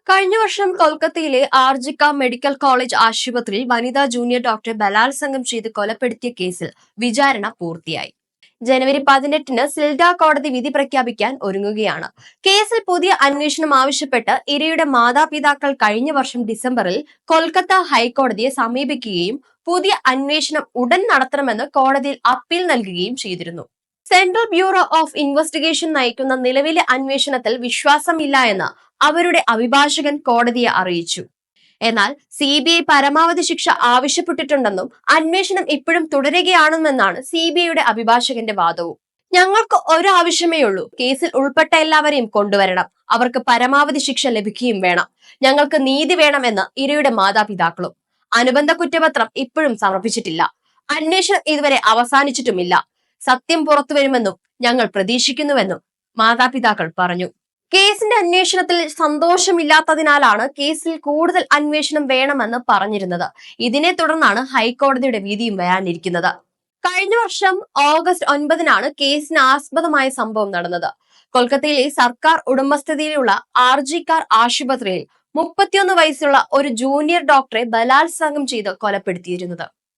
കഴിഞ്ഞ വർഷം കൊൽക്കത്തയിലെ ആർജിക്ക മെഡിക്കൽ കോളേജ് ആശുപത്രിയിൽ വനിതാ ജൂനിയർ ഡോക്ടറെ ബലാത്സംഗം ചെയ്ത് കൊലപ്പെടുത്തിയ കേസിൽ വിചാരണ പൂർത്തിയായി. ജനുവരി 18-ന് സിൽഡ കോടതി വിധി പ്രഖ്യാപിക്കാൻ ഒരുങ്ങുകയാണ്. കേസിൽ പുതിയ അന്വേഷണം ആവശ്യപ്പെട്ട് ഇരയുടെ മാതാപിതാക്കൾ കഴിഞ്ഞ വർഷം ഡിസംബറിൽ കൊൽക്കത്ത ഹൈക്കോടതിയെ സമീപിക്കുകയും പുതിയ അന്വേഷണം ഉടൻ നടത്തണമെന്ന് കോടതിയിൽ അപ്പീൽ നൽകുകയും ചെയ്തിരുന്നു. സെൻട്രൽ ബ്യൂറോ ഓഫ് ഇൻവെസ്റ്റിഗേഷൻ നയിക്കുന്ന നിലവിലെ അന്വേഷണത്തിൽ വിശ്വാസമില്ല എന്ന് അവരുടെ അഭിഭാഷകൻ കോടതിയെ അറിയിച്ചു. എന്നാൽ CBI പരമാവധി ശിക്ഷ ആവശ്യപ്പെട്ടിട്ടുണ്ടെന്നും അന്വേഷണം ഇപ്പോഴും തുടരുകയാണെന്നാണ് CBIയുടെ അഭിഭാഷകന്റെ വാദവും. ഞങ്ങൾക്ക് ഒരാവശ്യമേയുള്ളൂ, കേസിൽ ഉൾപ്പെട്ട എല്ലാവരെയും കൊണ്ടുവരണം, അവർക്ക് പരമാവധി ശിക്ഷ ലഭിക്കുകയും വേണം, ഞങ്ങൾക്ക് നീതി വേണമെന്ന് ഇരയുടെ മാതാപിതാക്കളും. അനുബന്ധ കുറ്റപത്രം ഇപ്പോഴും സമർപ്പിച്ചിട്ടില്ല, അന്വേഷണം ഇതുവരെ അവസാനിച്ചിട്ടുമില്ല, സത്യം പുറത്തുവരുമെന്നും ഞങ്ങൾ പ്രതീക്ഷിക്കുന്നുവെന്നും മാതാപിതാക്കൾ പറഞ്ഞു. കേസിന്റെ അന്വേഷണത്തിൽ സന്തോഷമില്ലാത്തതിനാലാണ് കേസിൽ കൂടുതൽ അന്വേഷണം വേണമെന്ന് പറഞ്ഞിരുന്നത്. ഇതിനെ തുടർന്നാണ് ഹൈക്കോടതിയുടെ വിധിയും വരാനിരിക്കുന്നത്. കഴിഞ്ഞ വർഷം ഓഗസ്റ്റ് 9-നാണ് കേസിന് ആസ്പദമായ സംഭവം നടന്നത്. കൊൽക്കത്തയിലെ സർക്കാർ ഉടമസ്ഥതയിലുള്ള ആർജിക്കാർ ആശുപത്രിയിൽ 31 വയസ്സുള്ള ഒരു ജൂനിയർ ഡോക്ടറെ ബലാത്സംഗം ചെയ്ത് കൊലപ്പെടുത്തിയിരുന്നത്.